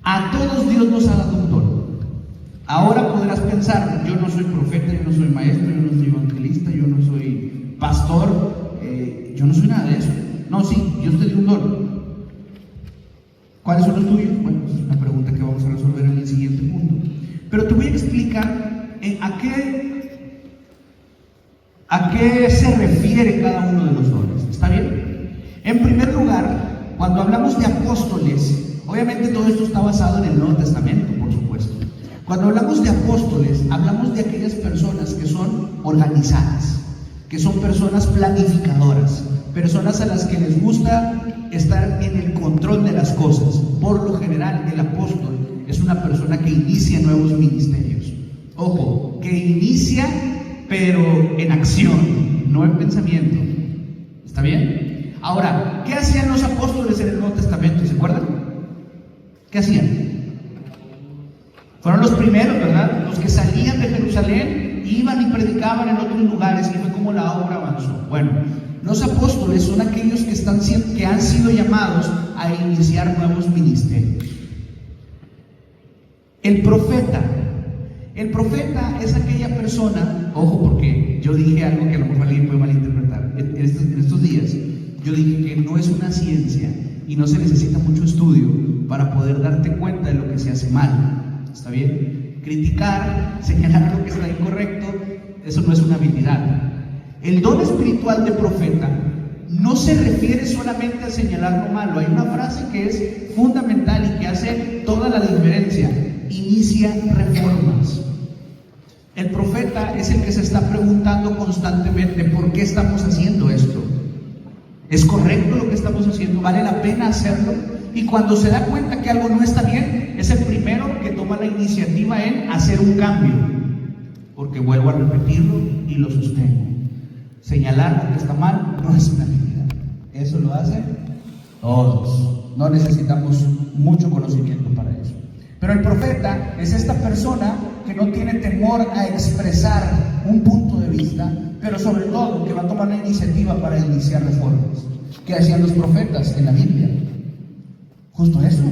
A todos Dios nos ha dado un don. Ahora podrás pensar, yo no soy profeta, yo no soy maestro, yo no soy evangelista, yo no soy pastor, yo no soy nada de eso. No, sí, Dios te dio un don. ¿Cuáles son los tuyos? Bueno, es una pregunta que vamos a resolver en el siguiente punto. Pero te voy a explicar a qué se refiere cada uno de los dones. ¿Está bien? En primer lugar, cuando hablamos de apóstoles, obviamente todo esto está basado en el Nuevo Testamento, por supuesto. Cuando hablamos de apóstoles, hablamos de aquellas personas que son organizadas, que son personas planificadoras, personas a las que les gusta estar en el control de las cosas. Por lo general, el apóstol es una persona que inicia nuevos ministerios. Ojo, que inicia, pero en acción, no en pensamiento. ¿Está bien? Ahora, ¿qué hacían los apóstoles en el Nuevo Testamento? ¿Se acuerdan? ¿Qué hacían? Fueron los primeros, ¿verdad? Los que salían de Jerusalén, iban y predicaban en otros lugares, y fue como la obra avanzó. Bueno, los apóstoles son aquellos que han sido llamados a iniciar nuevos ministerios. El profeta es aquella persona, ojo, porque yo dije algo que a lo mejor alguien puede malinterpretar. En estos días, yo dije que no es una ciencia y no se necesita mucho estudio para poder darte cuenta de lo que se hace mal. ¿Está bien? Criticar, señalar lo que está incorrecto, eso no es una habilidad. El don espiritual de profeta no se refiere solamente a señalar lo malo. Hay una frase que es fundamental y que hace toda la diferencia: inicia reformas. El profeta es el que se está preguntando constantemente: ¿por qué estamos haciendo esto? ¿Es correcto lo que estamos haciendo? ¿Vale la pena hacerlo? Y cuando se da cuenta que algo no está bien, es el primero que toma la iniciativa en hacer un cambio. Porque vuelvo a repetirlo y lo sostengo: señalar lo que está mal no es una habilidad. Eso lo hacen todos. No necesitamos mucho conocimiento para eso. Pero el profeta es esta persona que no tiene temor a expresar un punto de vista, pero sobre todo que va a tomar la iniciativa para iniciar reformas. ¿Qué hacían los profetas en la Biblia? Justo eso.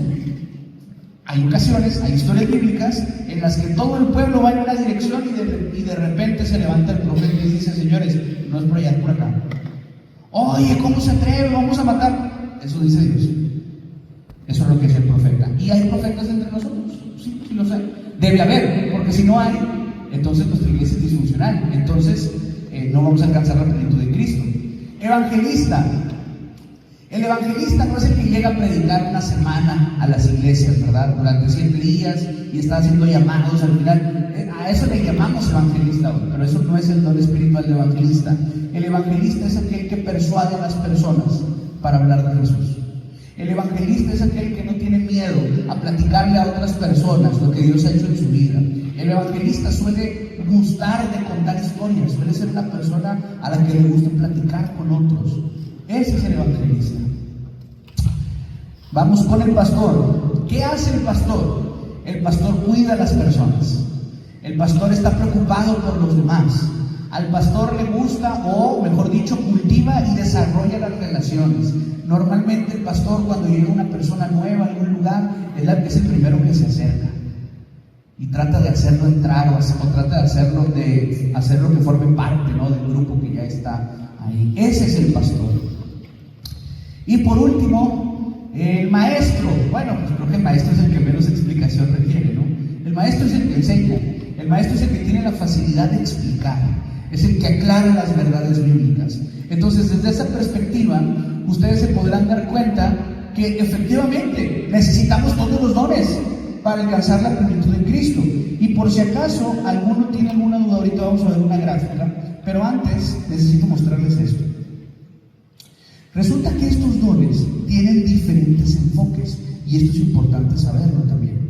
Hay ocasiones, hay historias bíblicas en las que todo el pueblo va en una dirección y de repente se levanta el profeta y dice: señores, no es por allá, es por acá. Oye, ¿cómo se atreve? Vamos a matar. Eso dice Dios. Eso es lo que es el profeta. ¿Y hay profetas entre nosotros? Sí, sí los hay. Debe haber, porque si no hay, entonces nuestra iglesia es disfuncional. Entonces no vamos a alcanzar la plenitud de Cristo. Evangelista. El evangelista no es el que llega a predicar una semana a las iglesias, ¿verdad? Durante 7 días y está haciendo llamados al final. A eso le llamamos evangelista hoy, pero eso no es el don espiritual de evangelista. El evangelista es aquel que persuade a las personas para hablar de Jesús. El evangelista es aquel que no tiene miedo a platicarle a otras personas lo que Dios ha hecho en su vida. El evangelista suele gustar de contar historias, suele ser una persona a la que le gusta platicar con otros. Ese es el evangelista. Vamos con el pastor. ¿Qué hace el pastor? El pastor cuida a las personas. El pastor está preocupado por los demás. Al pastor le gusta, o mejor dicho, cultiva y desarrolla las relaciones. Normalmente el pastor, cuando llega una persona nueva en un lugar, es el primero que se acerca y trata de hacerlo entrar o trata de hacerlo que forme parte, ¿no?, del grupo que ya está ahí. Ese es el pastor. Y por último, el maestro. Bueno, pues creo que el maestro es el que menos explicación requiere, ¿no? El maestro es el que enseña. El maestro es el que tiene la facilidad de explicar. Es el que aclara las verdades bíblicas. Entonces, desde esa perspectiva, ustedes se podrán dar cuenta que efectivamente necesitamos todos los dones para alcanzar la plenitud en Cristo. Y por si acaso alguno tiene alguna duda, ahorita vamos a ver una gráfica, pero antes necesito mostrarles esto. Resulta que estos dones tienen diferentes enfoques, y esto es importante saberlo también.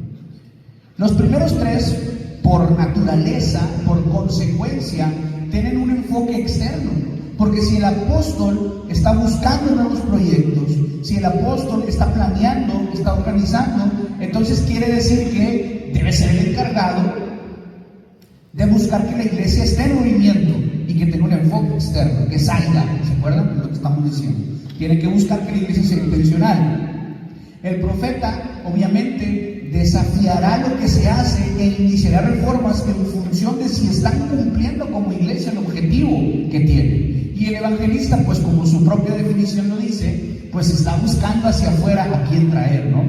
Los primeros 3, por naturaleza, por consecuencia, tienen un enfoque externo. Porque si el apóstol está buscando nuevos proyectos, si el apóstol está planeando, está organizando, entonces quiere decir que debe ser el encargado de buscar que la iglesia esté en movimiento y que tenga un enfoque externo, que salga. ¿Se acuerdan de lo que estamos diciendo? Tiene que buscar que la iglesia sea intencional. El profeta, obviamente, desafiará lo que se hace e iniciará reformas en función de si están cumpliendo como iglesia el objetivo que tiene. Y el evangelista, pues como su propia definición lo dice, pues está buscando hacia afuera a quién traer, ¿no?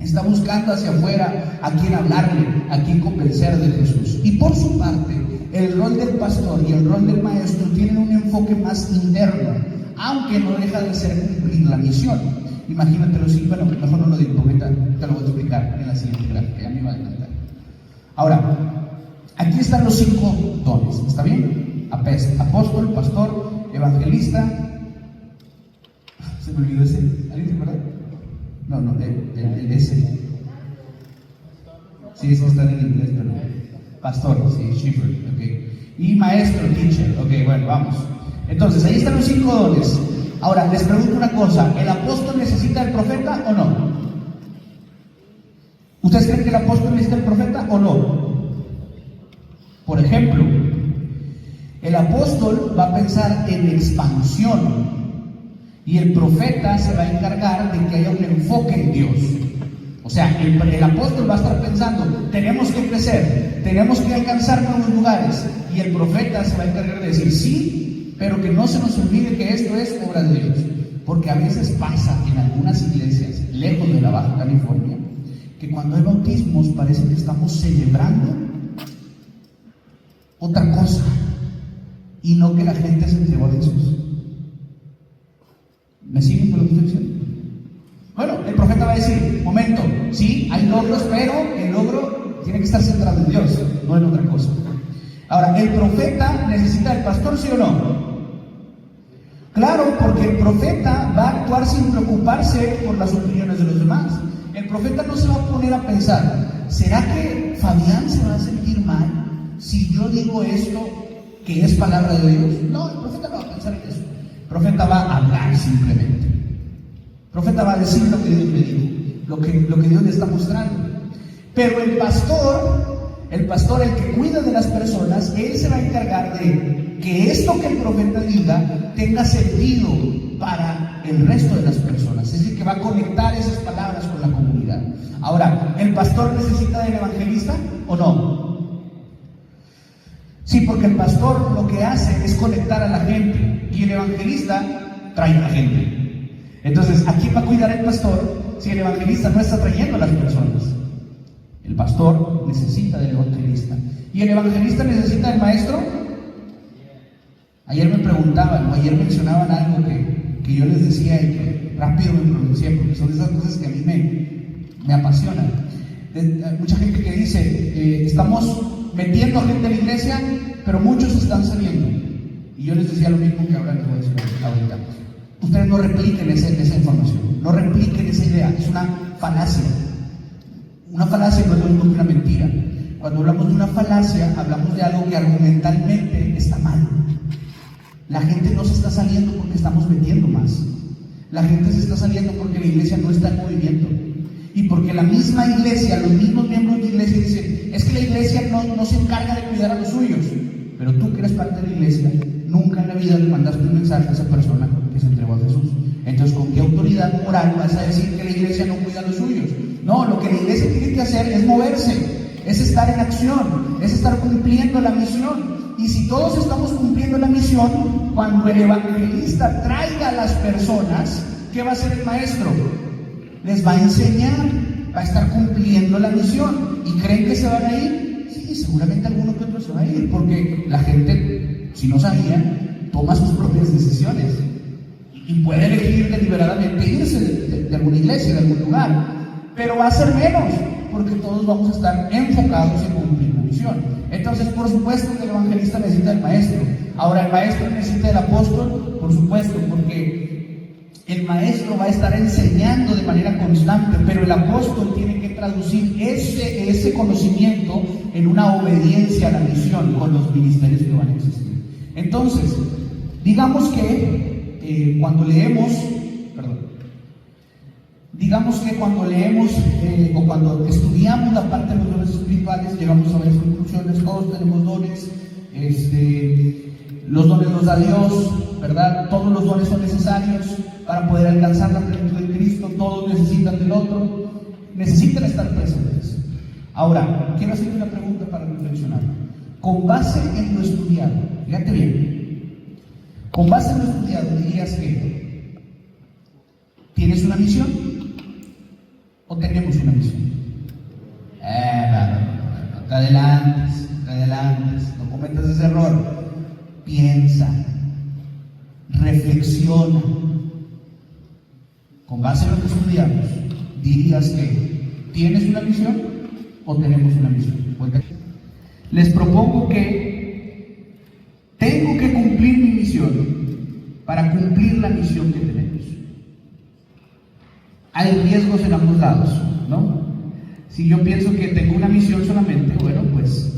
Está buscando hacia afuera a quién hablarle, a quién convencer de Jesús. Y por su parte, el rol del pastor y el rol del maestro tienen un enfoque más interno, aunque no deja de ser cumplir la misión. Imagínatelo, sí, bueno, mejor no lo digo porque te lo voy a explicar en la siguiente gráfica, ya me va a adelantar. Ahora, aquí están los 5 dones, ¿está bien? Apóstol, pastor, evangelista. ¿Se me olvidó ese? ¿Alguien se acuerda? No, el ese. Sí, sí está en inglés, pero pastor, sí, shepherd, ok. Y maestro, teacher, ok, bueno, vamos. Entonces, ahí están los 5 dones. Ahora, les pregunto una cosa, ¿el apóstol necesita el profeta o no? ¿Ustedes creen que el apóstol necesita el profeta o no? Por ejemplo, el apóstol va a pensar en expansión y el profeta se va a encargar de que haya un enfoque en Dios. O sea, el apóstol va a estar pensando, tenemos que crecer, tenemos que alcanzar nuevos lugares, y el profeta se va a encargar de decir sí, pero que no se nos olvide que esto es obra de Dios. Porque a veces pasa en algunas iglesias, lejos de la Baja California, que cuando hay bautismos parece que estamos celebrando otra cosa, y no que la gente se entregó a Jesús. ¿Me siguen por lo que estoy diciendo? Bueno, el profeta va a decir, momento, sí, hay logros, pero el logro tiene que estar centrado en Dios, no en otra cosa. Ahora, ¿el profeta necesita del pastor, sí o no? Claro, porque el profeta va a actuar sin preocuparse por las opiniones de los demás. El profeta no se va a poner a pensar, ¿será que Fabián se va a sentir mal si yo digo esto que es palabra de Dios? No, el profeta no va a pensar en eso. El profeta va a hablar simplemente. El profeta va a decir lo que Dios le dijo, lo que Dios le está mostrando. Pero el pastor, el que cuida de las personas, él se va a encargar de que esto que el profeta diga tenga sentido para el resto de las personas. Es decir, que va a conectar esas palabras con la comunidad. Ahora, ¿el pastor necesita del evangelista o no? Sí, porque el pastor lo que hace es conectar a la gente y el evangelista trae a la gente. Entonces, ¿a quién va a cuidar el pastor si el evangelista no está trayendo a las personas? El pastor necesita del evangelista. ¿Y el evangelista necesita del maestro? Ayer me preguntaban, o ayer mencionaban algo que yo les decía y que rápido me pronuncié, porque son esas cosas que a mí me apasionan. Mucha gente que dice, estamos metiendo a gente en la iglesia, pero muchos están saliendo. Y yo les decía lo mismo que ahora les voy a decir ahorita. Ustedes no repliquen esa información, no repliquen esa idea, es una falacia. Una falacia no es lo mismo que una mentira. Cuando hablamos de una falacia, hablamos de algo que argumentalmente está mal. La gente no se está saliendo porque estamos metiendo más. La gente se está saliendo porque la iglesia no está en movimiento. Y porque la misma iglesia, los mismos miembros de la iglesia dicen, es que la iglesia no se encarga de cuidar a los suyos. Pero tú que eres parte de la iglesia, nunca en la vida le mandaste un mensaje a esa persona que se entregó a Jesús. Entonces, ¿con qué autoridad moral vas a decir que la iglesia no cuida a los suyos? No, lo que la iglesia tiene que hacer es moverse, es estar en acción, es estar cumpliendo la misión. Y si todos estamos cumpliendo la misión, cuando el evangelista traiga a las personas, ¿qué va a hacer el maestro? Les va a enseñar, va a estar cumpliendo la misión. ¿Y creen que se van a ir? Sí, seguramente alguno que otro se va a ir, porque la gente, si no sabía, toma sus propias decisiones y puede elegir deliberadamente irse de alguna iglesia, de algún lugar, pero va a ser menos, porque todos vamos a estar enfocados en cumplir la misión. Entonces, por supuesto que el evangelista necesita del maestro. Ahora, ¿el maestro necesita del apóstol? Por supuesto, porque el maestro va a estar enseñando de manera constante, pero el apóstol tiene que traducir ese conocimiento en una obediencia a la misión con los ministerios que van a existir. Entonces, digamos que cuando leemos o cuando estudiamos la parte de los dones espirituales, llegamos a varias conclusiones. Todos tenemos dones, los dones los da Dios, ¿verdad? Todos los dones son necesarios para poder alcanzar la plenitud de Cristo. Todos necesitan del otro, necesitan estar presentes. Ahora, quiero hacer una pregunta para reflexionar. Con base en lo estudiado, fíjate bien, con base en lo estudiado, dirías que ¿tienes una misión o tenemos una misión? No te adelantes, no cometas ese error. Piensa, reflexiona. Con base en lo que estudiamos, dirías que ¿tienes una misión o tenemos una misión? Les propongo que tengo que cumplir mi misión para cumplir la misión que tenemos. Hay riesgos en ambos lados, ¿no? Si yo pienso que tengo una misión solamente, bueno, pues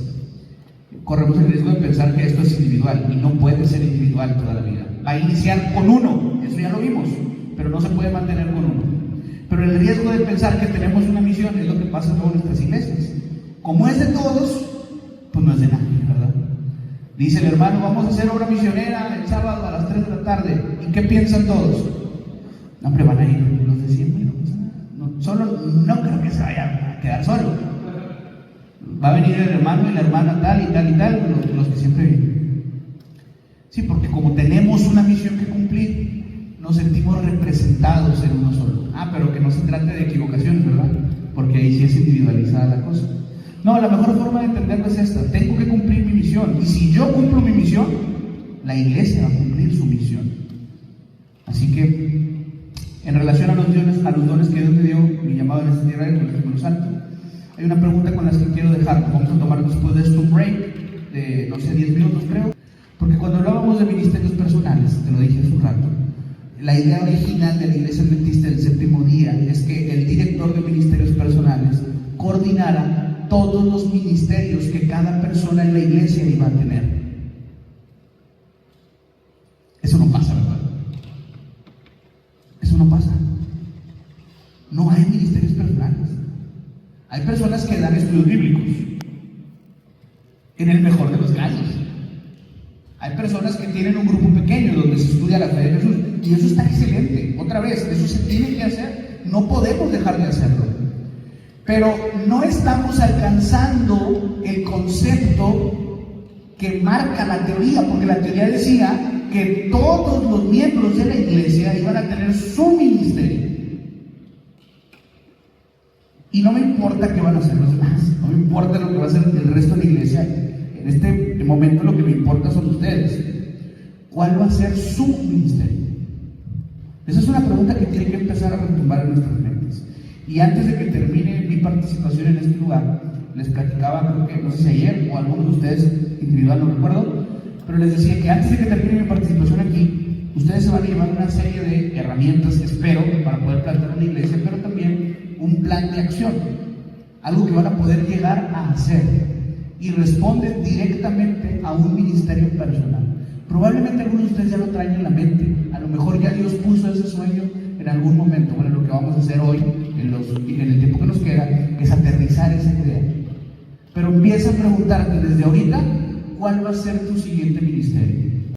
corremos el riesgo de pensar que esto es individual y no puede ser individual toda la vida. Va a iniciar con uno, eso ya lo vimos, pero no se puede mantener con uno. Pero el riesgo de pensar que tenemos una misión es lo que pasa en todas nuestras iglesias. Como es de todos, pues no es de nadie, ¿verdad? Dice el hermano, vamos a hacer obra misionera el sábado a las 3 de la tarde. ¿Y qué piensan todos? No, hombre, van a ir los de siempre, no pasa nada. Solo no creo que se vaya a quedar solo. Va a venir el hermano y la hermana tal y tal y tal, los que siempre vienen. Sí, porque como tenemos una misión que cumplir, nos sentimos representados en uno solo. Pero que no se trate de equivocaciones, ¿verdad? Porque ahí sí es individualizada la cosa. No, la mejor forma de entenderlo es esta: tengo que cumplir mi misión, y si yo cumplo mi misión, la iglesia va a cumplir su misión. Así que, en relación a los dones que Dios me dio, mi llamado en esta tierra, con el Espíritu Santo, hay una pregunta con la que quiero dejar. Vamos a tomar después de esto un break de, 10 minutos creo, porque cuando hablábamos de ministerios personales, te lo dije hace un rato, la idea original de la Iglesia Adventista del Séptimo Día es que el director de ministerios personales coordinara todos los ministerios que cada persona en la iglesia iba a tener. Eso no pasa, ¿verdad? Eso no pasa. No hay ministerios personales. Hay personas que dan estudios bíblicos, en el mejor de los casos. Hay personas que tienen un grupo pequeño donde se estudia la fe de Jesús, y eso está excelente. Otra vez, eso se tiene que hacer, no podemos dejar de hacerlo. Pero no estamos alcanzando el concepto que marca la teoría, porque la teoría decía que todos los miembros de la iglesia iban a tener su ministerio. Y no me importa qué van a hacer los demás, no me importa lo que va a hacer el resto de la iglesia. En este momento lo que me importa son ustedes. ¿Cuál va a ser su ministerio? Esa es una pregunta que tiene que empezar a retumbar en nuestras mentes. Y antes de que termine mi participación en este lugar, les platicaba, creo que no sé si ayer o algunos de ustedes individual, no recuerdo, pero les decía que antes de que termine mi participación aquí, ustedes se van a llevar una serie de herramientas, espero, para poder plantar una iglesia, pero también un plan de acción, algo que van a poder llegar a hacer, y responde directamente a un ministerio personal. Probablemente algunos de ustedes ya lo traen en la mente, a lo mejor ya Dios puso ese sueño en algún momento. Bueno, lo que vamos a hacer hoy, en el tiempo que nos queda, es aterrizar esa idea. Pero empieza a preguntarte desde ahorita, ¿cuál va a ser tu siguiente ministerio?